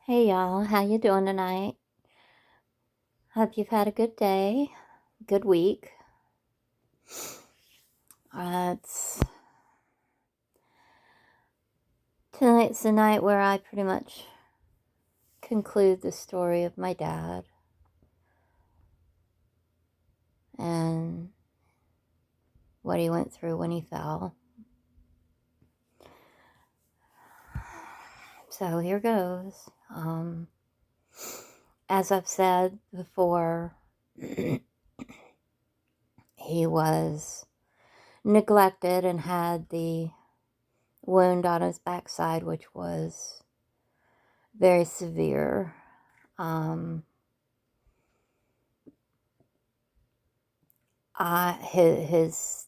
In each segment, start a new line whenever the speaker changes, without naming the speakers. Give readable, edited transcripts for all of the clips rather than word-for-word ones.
Hey y'all, how you doing tonight? Hope you've had a good day, good week. It's Tonight's the night where I pretty much conclude the story of my dad and what he went through when he fell. So here goes. As I've said before, he was neglected and had the wound on his backside, which was very severe. His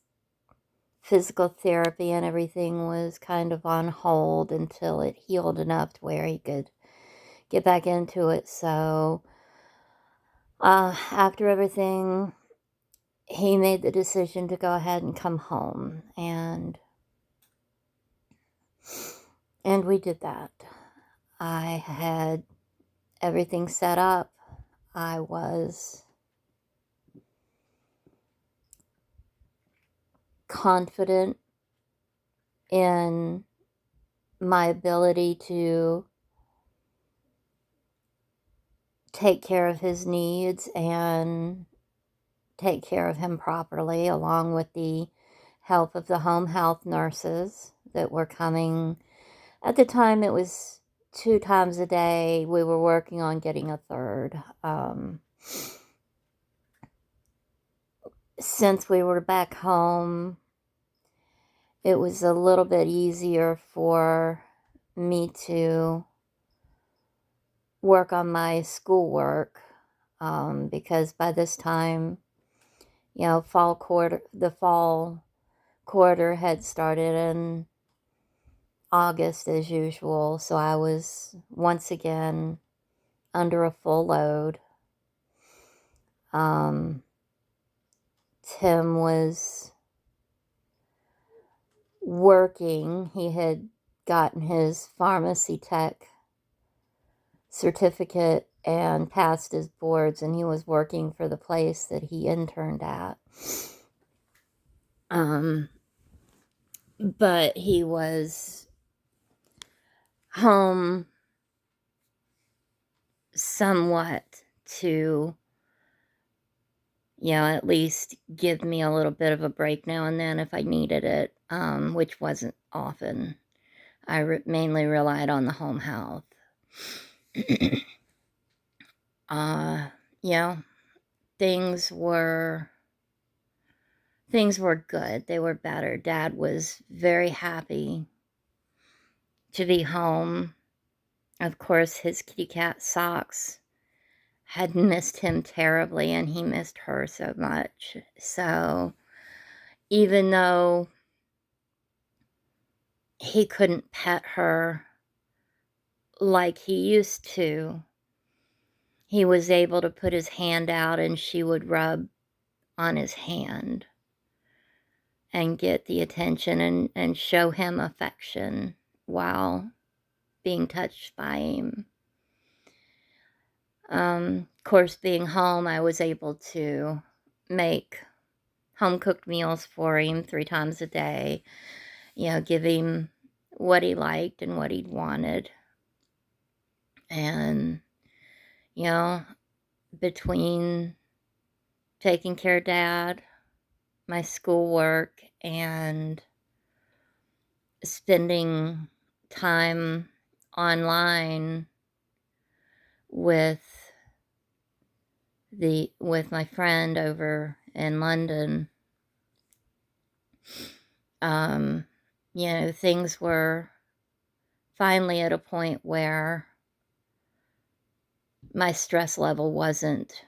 physical therapy and everything was kind of on hold until it healed enough to where he could get back into it. So after everything, he made the decision to go ahead and come home, and we did that. I had everything set up. I was confident in my ability to take care of his needs and take care of him properly, along with the help of the home health nurses that were coming. At the time, it was 2 times a day. We were working on getting a third. Since we were back home, it was a little bit easier for me to work on my schoolwork, because by this time, the fall quarter had started in August as usual, so I was once again under a full load. Tim was working. He had gotten his pharmacy tech certificate and passed his boards, and he was working for the place that he interned at. But he was home somewhat to, at least give me a little bit of a break now and then if I needed it, which wasn't often. I mainly relied on the home health. Things were good. They were better. Dad was very happy to be home. Of course, his kitty cat Socks had missed him terribly, and he missed her so much. So even though he couldn't pet her like he used to, he was able to put his hand out and she would rub on his hand and get the attention and show him affection while being touched by him. Of course, being home, I was able to make home-cooked meals for him 3 times a day, give him what he liked and what he wanted. And, between taking care of Dad, my schoolwork, and spending time online with my friend over in London, things were finally at a point where my stress level wasn't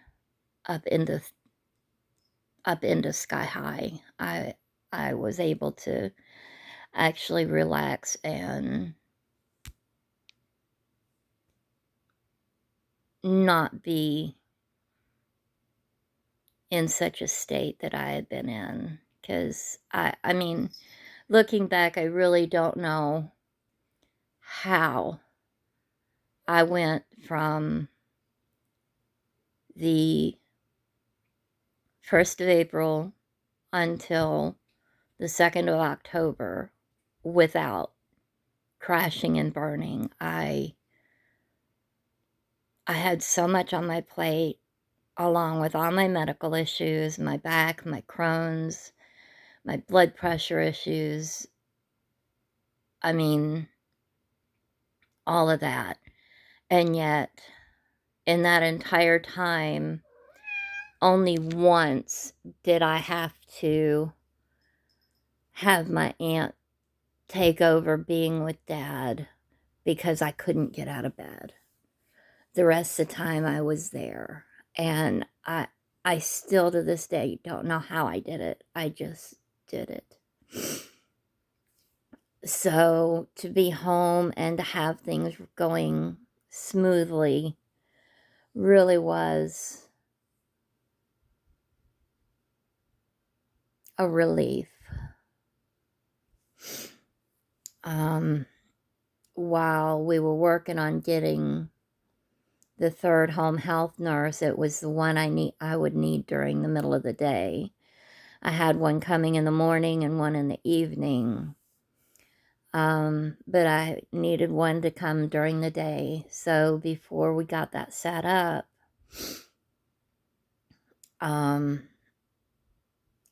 up into sky high. I was able to actually relax and not be in such a state that I had been in. Because, I mean, looking back, I really don't know how I went from the 1st of April until the 2nd of October without crashing and burning. I had so much on my plate, along with all my medical issues, my back, my Crohn's, my blood pressure issues. I mean, all of that. And yet, in that entire time, only once did I have to have my aunt take over being with Dad because I couldn't get out of bed. The rest of the time I was there. And I still to this day don't know how I did it. I just did it. So to be home and to have things going smoothly really was a relief. While we were working on getting the third home health nurse, it was the one I would need during the middle of the day. I had one coming in the morning and one in the evening. But I needed one to come during the day. So before we got that set up, I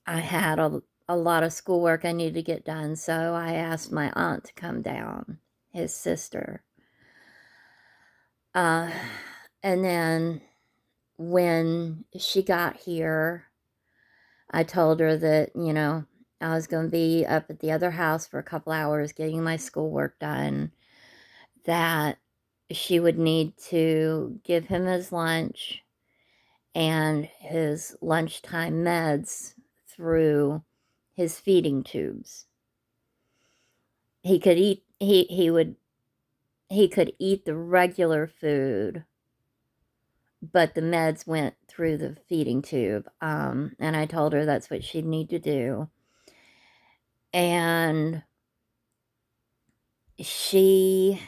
had a lot of schoolwork I needed to get done. So I asked my aunt to come down, his sister. And then when she got here, I told her that, I was going to be up at the other house for a couple hours getting my schoolwork done, that she would need to give him his lunch and his lunchtime meds through his feeding tubes. He could eat he could eat the regular food, but the meds went through the feeding tube. And I told her that's what she'd need to do. And she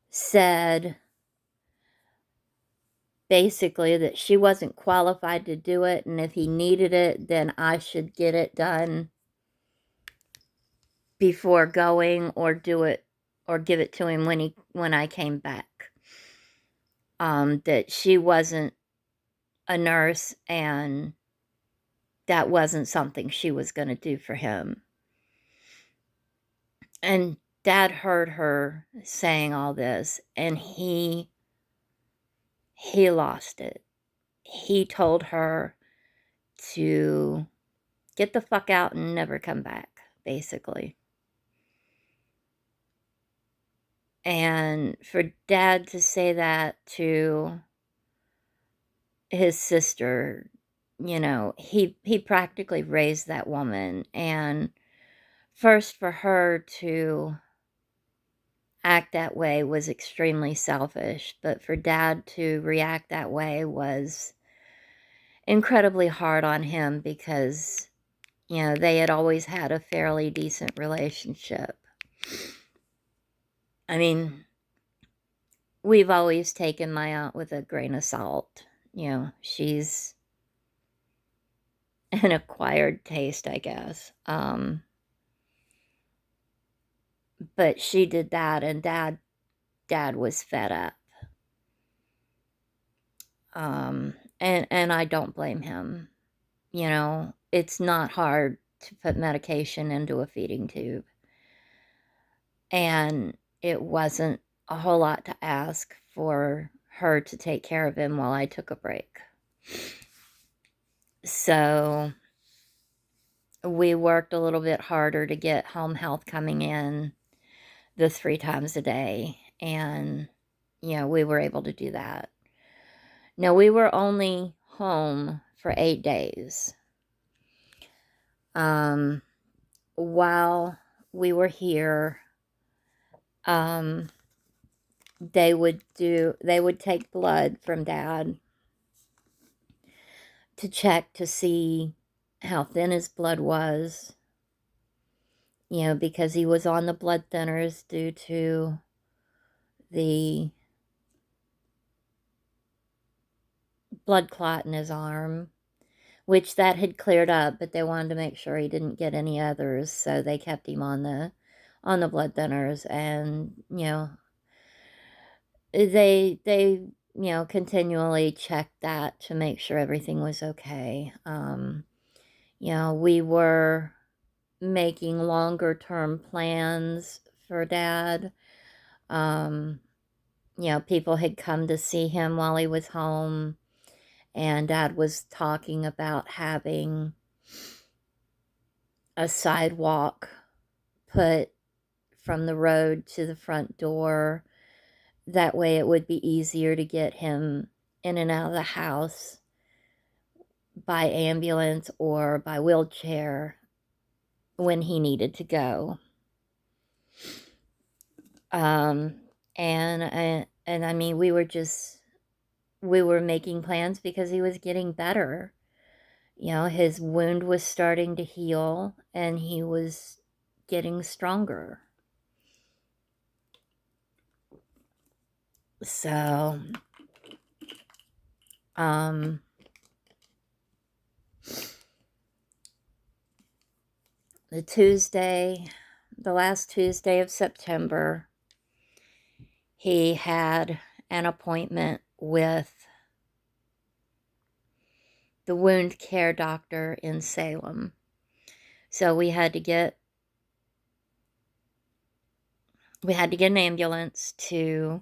said basically that she wasn't qualified to do it, and if he needed it, then I should get it done before going, or do it or give it to him when I came back. That she wasn't a nurse and that wasn't something she was going to do for him. And Dad heard her saying all this, and he lost it. He told her to get the fuck out and never come back, basically. And for Dad to say that to his sister, he practically raised that woman. And first, for her to act that way was extremely selfish, but for Dad to react that way was incredibly hard on him because, they had always had a fairly decent relationship. I mean, we've always taken my aunt with a grain of salt. She's an acquired taste, I guess. But she did that, and Dad was fed up. And I don't blame him. It's not hard to put medication into a feeding tube. And it wasn't a whole lot to ask for her to take care of him while I took a break. So we worked a little bit harder to get home health coming in the 3 times a day. And, we were able to do that. Now, we were only home for 8 days. While we were here, they would take blood from Dad to check to see how thin his blood was, because he was on the blood thinners due to the blood clot in his arm, which that had cleared up, but they wanted to make sure he didn't get any others, so they kept him on the blood thinners. And they continually checked that to make sure everything was okay. We were making longer term plans for Dad. People had come to see him while he was home, and Dad was talking about having a sidewalk put from the road to the front door. That way it would be easier to get him in and out of the house by ambulance or by wheelchair when he needed to go. And I mean, we were making plans because he was getting better. His wound was starting to heal and he was getting stronger. So, the last Tuesday of September, he had an appointment with the wound care doctor in Salem. So we had to get an ambulance to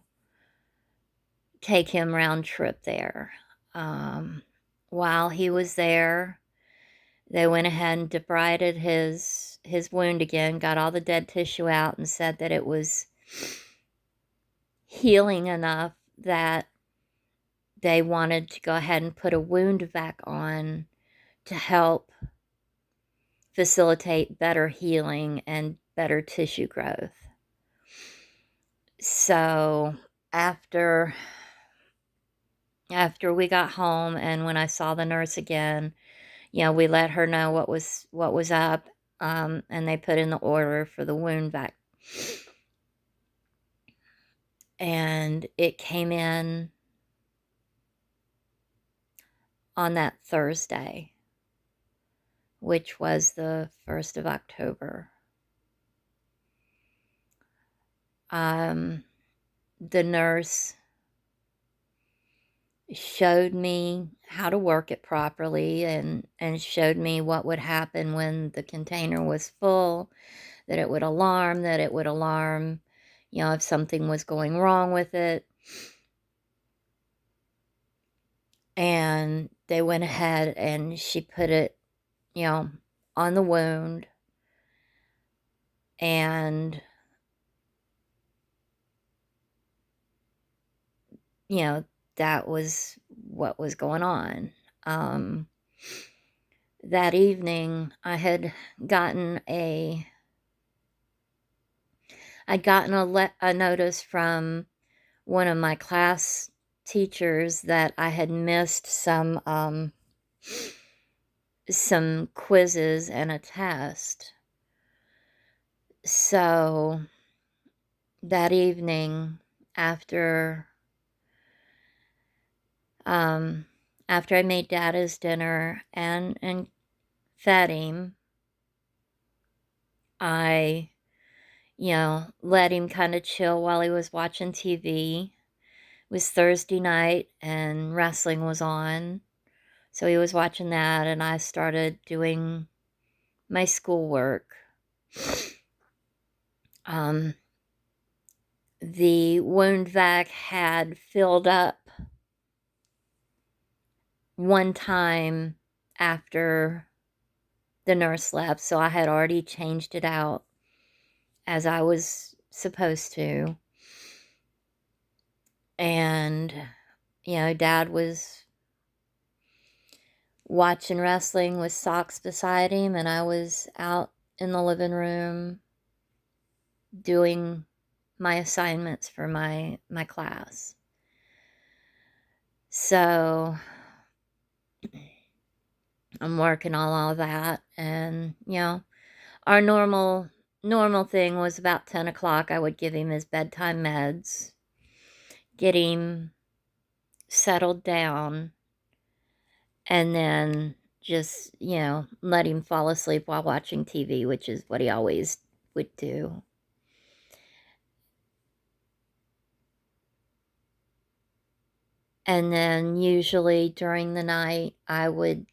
take him round trip there. While he was there, they went ahead and debrided his wound again, got all the dead tissue out, and said that it was healing enough that they wanted to go ahead and put a wound vac on to help facilitate better healing and better tissue growth. So after we got home and when I saw the nurse again, we let her know what was up, and they put in the order for the wound vac. And it came in on that Thursday, which was the 1st of October. The nurse showed me how to work it properly and showed me what would happen when the container was full, that it would alarm, if something was going wrong with it. And they went ahead and she put it, on the wound. And, that was what was going on. That evening, I had gotten a notice from one of my class teachers that I had missed some quizzes and a test. So that evening, after I made Dad his dinner and fed him, I, let him kind of chill while he was watching TV. It was Thursday night and wrestling was on. So he was watching that and I started doing my schoolwork. The wound vac had filled up one time after the nurse left, so I had already changed it out as I was supposed to. And, Dad was watching wrestling with socks beside him, and I was out in the living room doing my assignments for my class. So I'm working on all of that, and our normal thing was about 10 o'clock I would give him his bedtime meds, get him settled down, and then just, let him fall asleep while watching TV, which is what he always would do. And then usually during the night, I would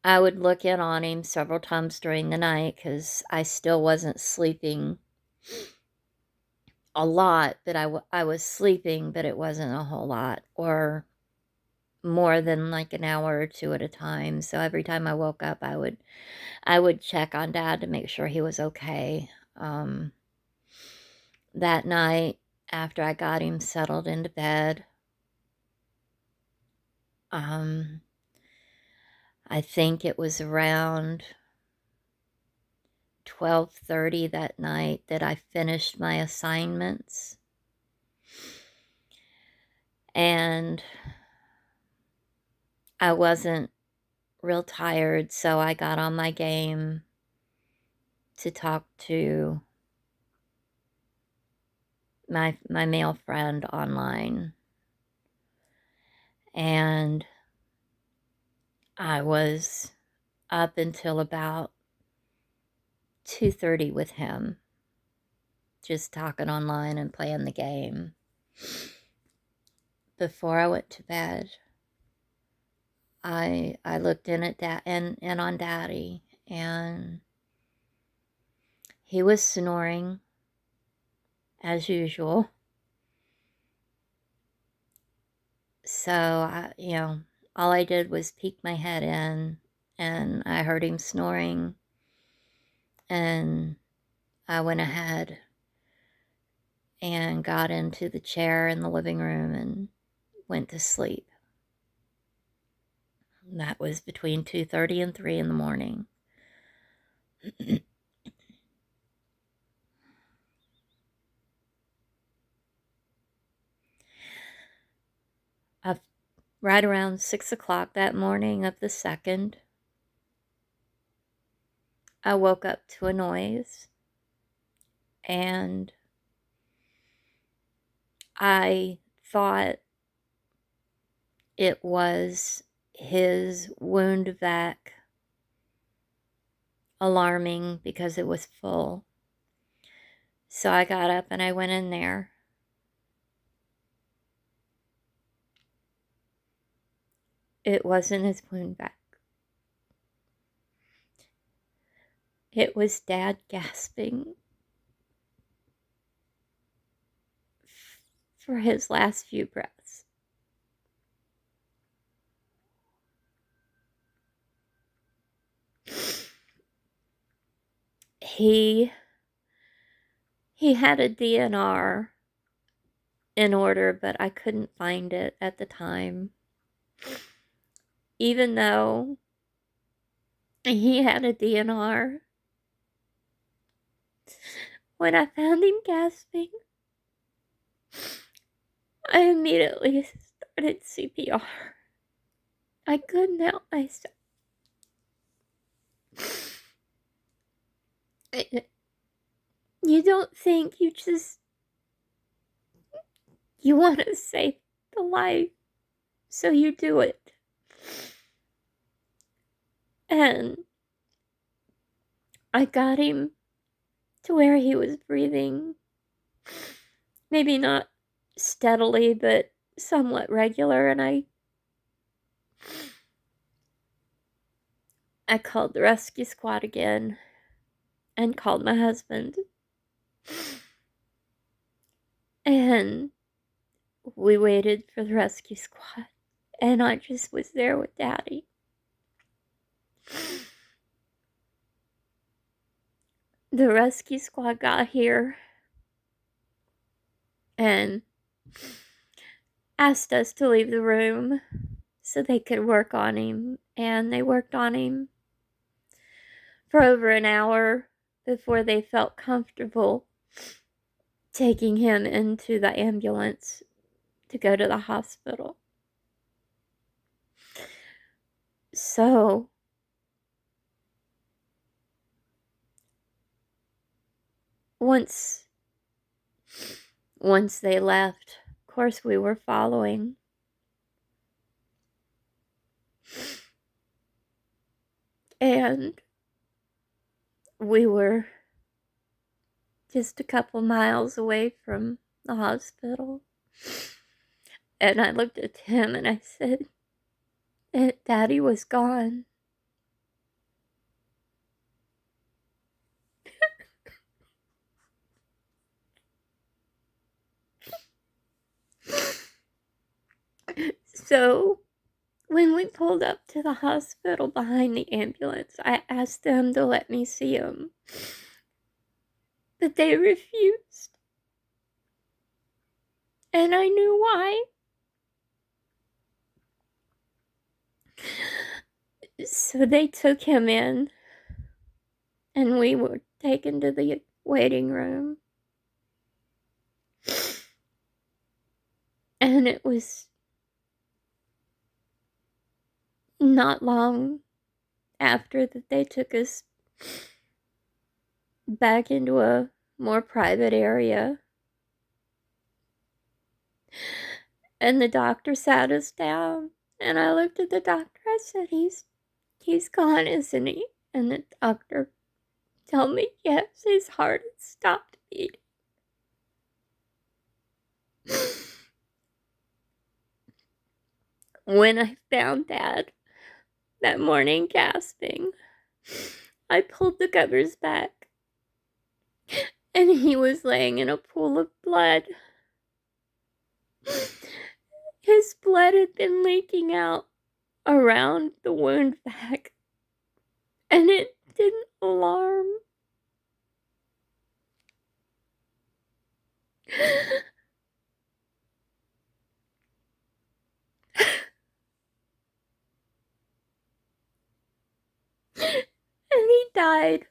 look in on him several times during the night because I still wasn't sleeping a lot, but I was sleeping, but it wasn't a whole lot, or more than like an hour or two at a time. So every time I woke up, I would check on Dad to make sure he was okay. That night, after I got him settled into bed, um, I think it was around 12:30 that night that I finished my assignments. And I wasn't real tired, so I got on my game to talk to my male friend online. And I was up until about 2:30 with him, just talking online and playing the game. Before I went to bed, I looked in at and on Daddy, and he was snoring as usual. So all I did was peek my head in, and I heard him snoring, and I went ahead and got into the chair in the living room and went to sleep. That was between 2:30 and 3 in the morning. Right around 6 o'clock that morning of the 2nd, I woke up to a noise, and I thought it was his wound vac alarming because it was full. So I got up and I went in there. It wasn't his wound vac. It was Dad gasping for his last few breaths. He had a DNR in order, but I couldn't find it at the time. Even though he had a DNR, when I found him gasping, I immediately started CPR. I couldn't help myself. You don't think, you want to save the life, so you do it. And I got him to where he was breathing, maybe not steadily, but somewhat regular, and I called the rescue squad again and called my husband. And we waited for the rescue squad, and I just was there with Daddy. The rescue squad got here and asked us to leave the room so they could work on him, and they worked on him for over an hour before they felt comfortable taking him into the ambulance to go to the hospital. So once Once they left, of course, we were following. And we were just a couple miles away from the hospital. And I looked at him and I said, Daddy was gone. So when we pulled up to the hospital behind the ambulance, I asked them to let me see him. But they refused. And I knew why. So they took him in, and we were taken to the waiting room. And it was not long after that they took us back into a more private area. And the doctor sat us down. And I looked at the doctor. I said, he's gone, isn't he? And the doctor told me, yes, his heart had stopped beating. When I found Dad that morning gasping, I pulled the covers back, and he was laying in a pool of blood. His blood had been leaking out around the wound vac, and it didn't alarm. And he died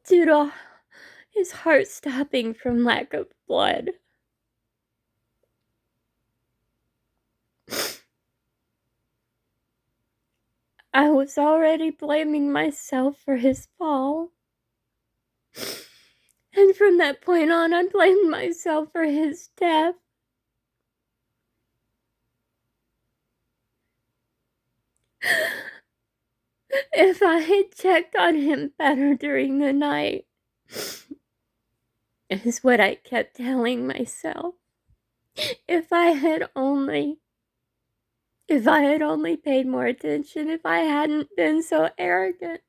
due to his heart stopping from lack of blood. I was already blaming myself for his fall. And from that point on, I blamed myself for his death. If I had checked on him better during the night, is what I kept telling myself. If I had only paid more attention, if I hadn't been so arrogant,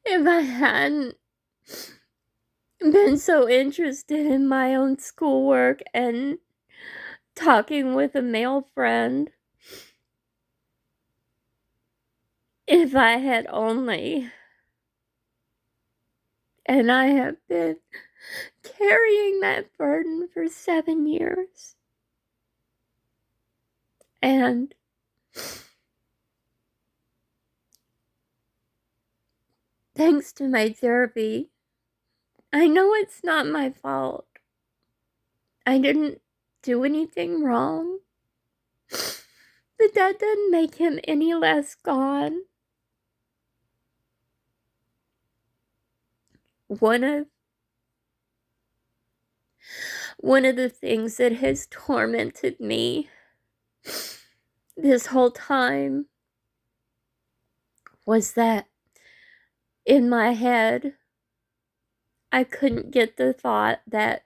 if I hadn't been so interested in my own schoolwork and talking with a male friend, if I had only, and I have been carrying that burden for 7 years. And thanks to my therapy, I know it's not my fault. I didn't do anything wrong. But that doesn't make him any less gone. One of the things that has tormented me this whole time was that in my head, I couldn't get the thought that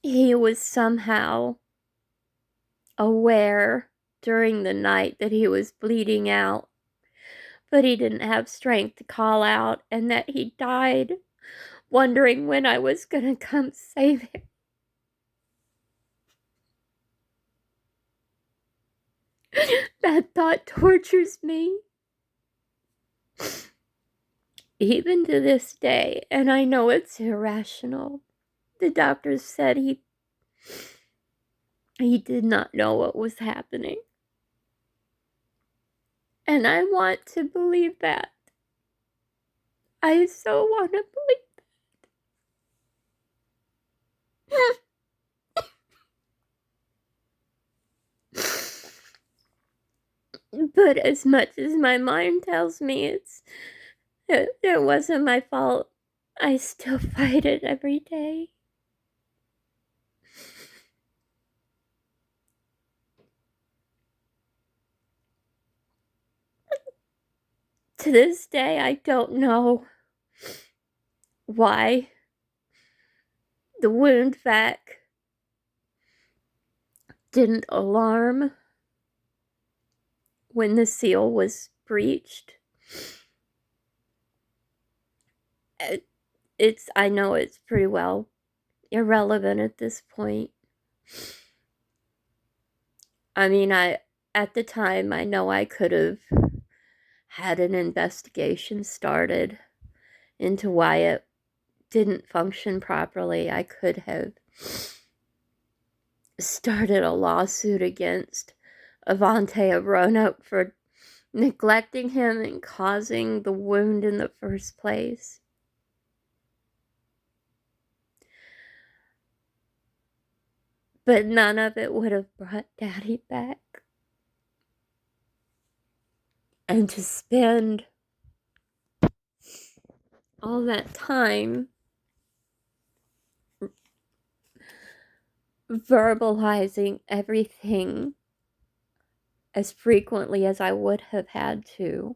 he was somehow aware during the night that he was bleeding out, but he didn't have strength to call out, and that he died wondering when I was gonna come save him. That thought tortures me. Even to this day, and I know it's irrational. The doctors said he did not know what was happening. And I want to believe that. I so want to believe. But as much as my mind tells me it wasn't my fault, I still fight it every day. To this day, I don't know why the wound vac didn't alarm when the seal was breached. I know it's pretty well irrelevant at this point. I mean, at the time, I know I could have had an investigation started into why it didn't function properly. I could have started a lawsuit against Avante Roanoke for neglecting him and causing the wound in the first place. But none of it would have brought Daddy back. And to spend all that time verbalizing everything as frequently as I would have had to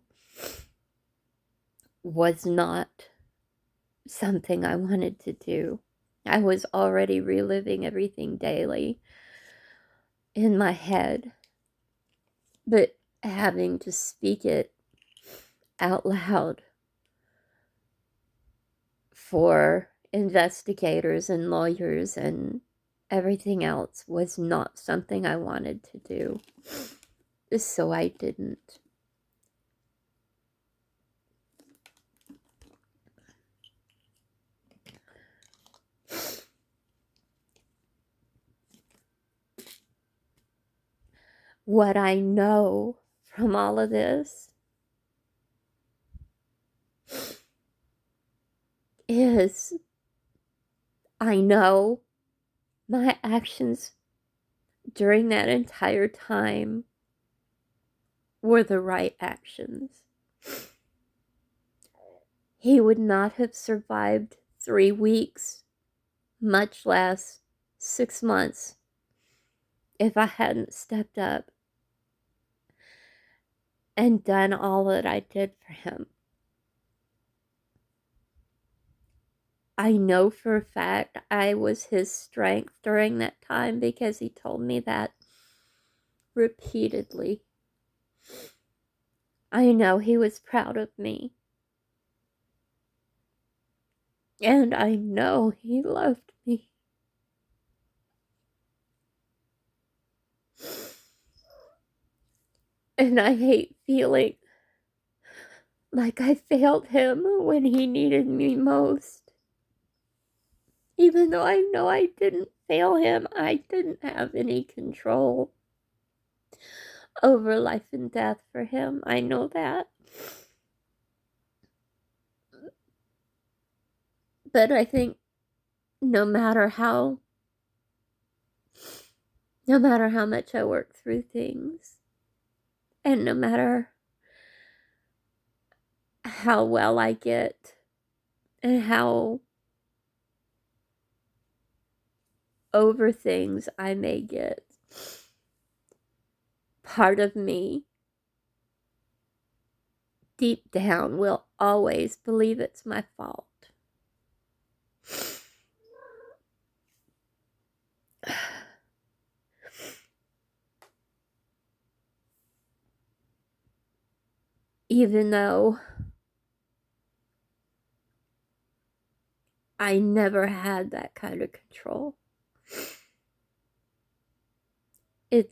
was not something I wanted to do. I was already reliving everything daily in my head, but having to speak it out loud for investigators and lawyers and everything else was not something I wanted to do. So I didn't. What I know from all of this is I know my actions during that entire time were the right actions. He would not have survived 3 weeks, much less 6 months, if I hadn't stepped up and done all that I did for him. I know for a fact I was his strength during that time because he told me that repeatedly. I know he was proud of me. And I know he loved me. And I hate feeling like I failed him when he needed me most. Even though I know I didn't fail him, I didn't have any control over life and death for him. I know that. But I think no matter how much I work through things, and no matter how well I get, and how over things I may get, part of me deep down will always believe it's my fault. Even though I never had that kind of control.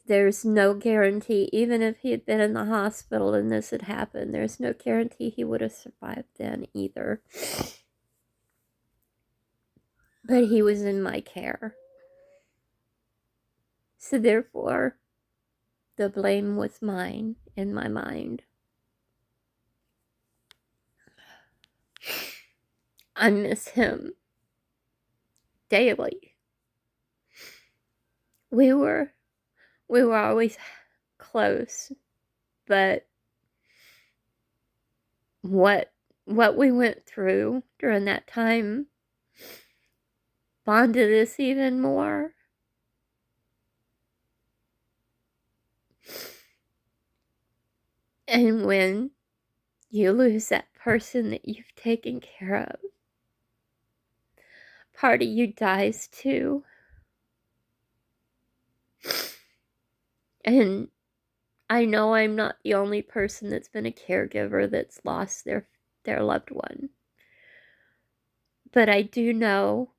There's no guarantee, even if he had been in the hospital and this had happened, there's no guarantee he would have survived then either. But he was in my care. So therefore, the blame was mine in my mind. I miss him daily. We were always close, but what we went through during that time bonded us even more. And when you lose that person that you've taken care of. Part of you dies too. And I know I'm not the only person that's been a caregiver that's lost their loved one. But I do know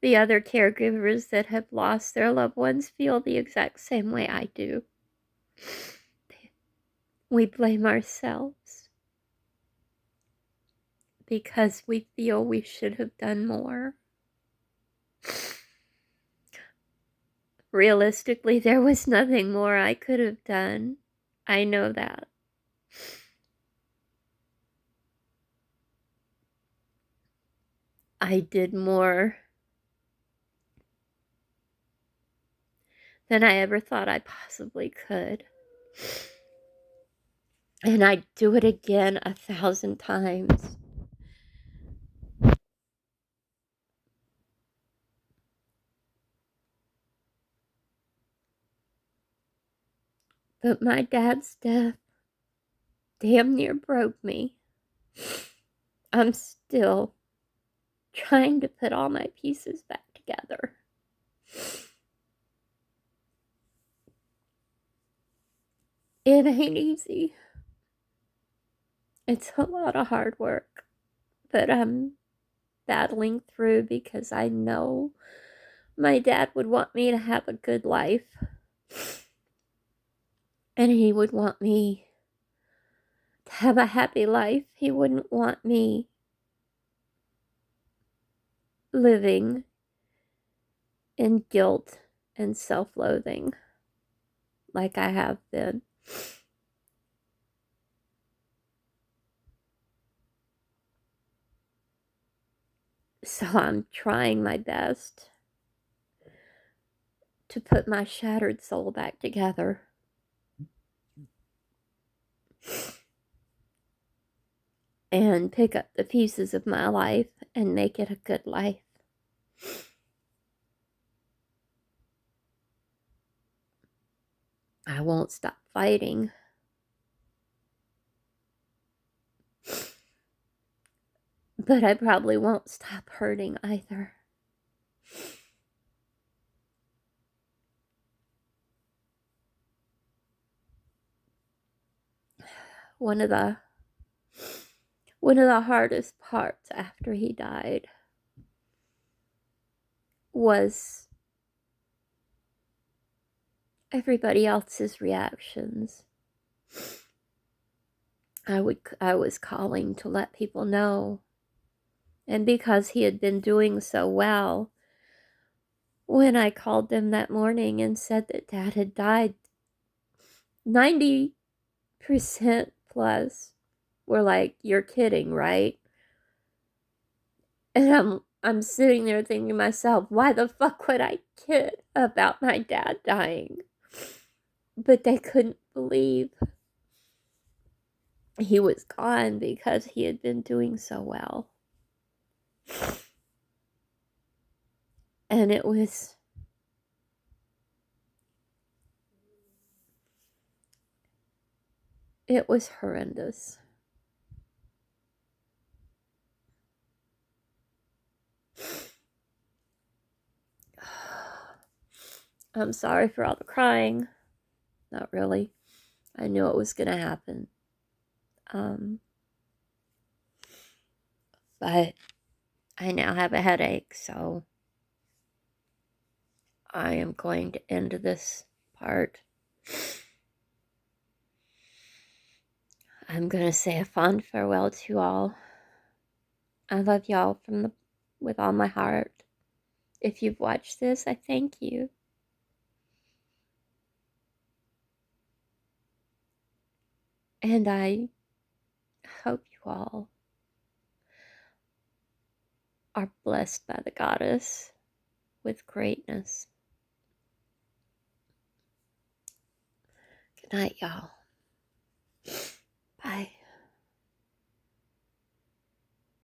the other caregivers that have lost their loved ones feel the exact same way I do. We blame ourselves because we feel we should have done more. Realistically, there was nothing more I could have done. I know that. I did more than I ever thought I possibly could. And I'd do it again 1,000 times. But my dad's death damn near broke me. I'm still trying to put all my pieces back together. It ain't easy. It's a lot of hard work, but I'm battling through because I know my dad would want me to have a good life. And he would want me to have a happy life. He wouldn't want me living in guilt and self-loathing like I have been. So I'm trying my best to put my shattered soul back together. And pick up the pieces of my life and make it a good life. I won't stop fighting. But I probably won't stop hurting either. One of the hardest parts after he died was everybody else's reactions. I was calling to let people know. And because he had been doing so well, when I called them that morning and said that Dad had died, 90% plus were like, "You're kidding, right?" And I'm sitting there thinking to myself, why the fuck would I kid about my dad dying? But they couldn't believe he was gone because he had been doing so well. And it was horrendous. I'm sorry for all the crying. Not really. I knew it was gonna happen. But I now have a headache, so I am going to end this part. I'm going to say a fond farewell to all. I love y'all with all my heart. If you've watched this, I thank you. And I hope you all are blessed by the goddess with greatness. Good night, y'all. Bye.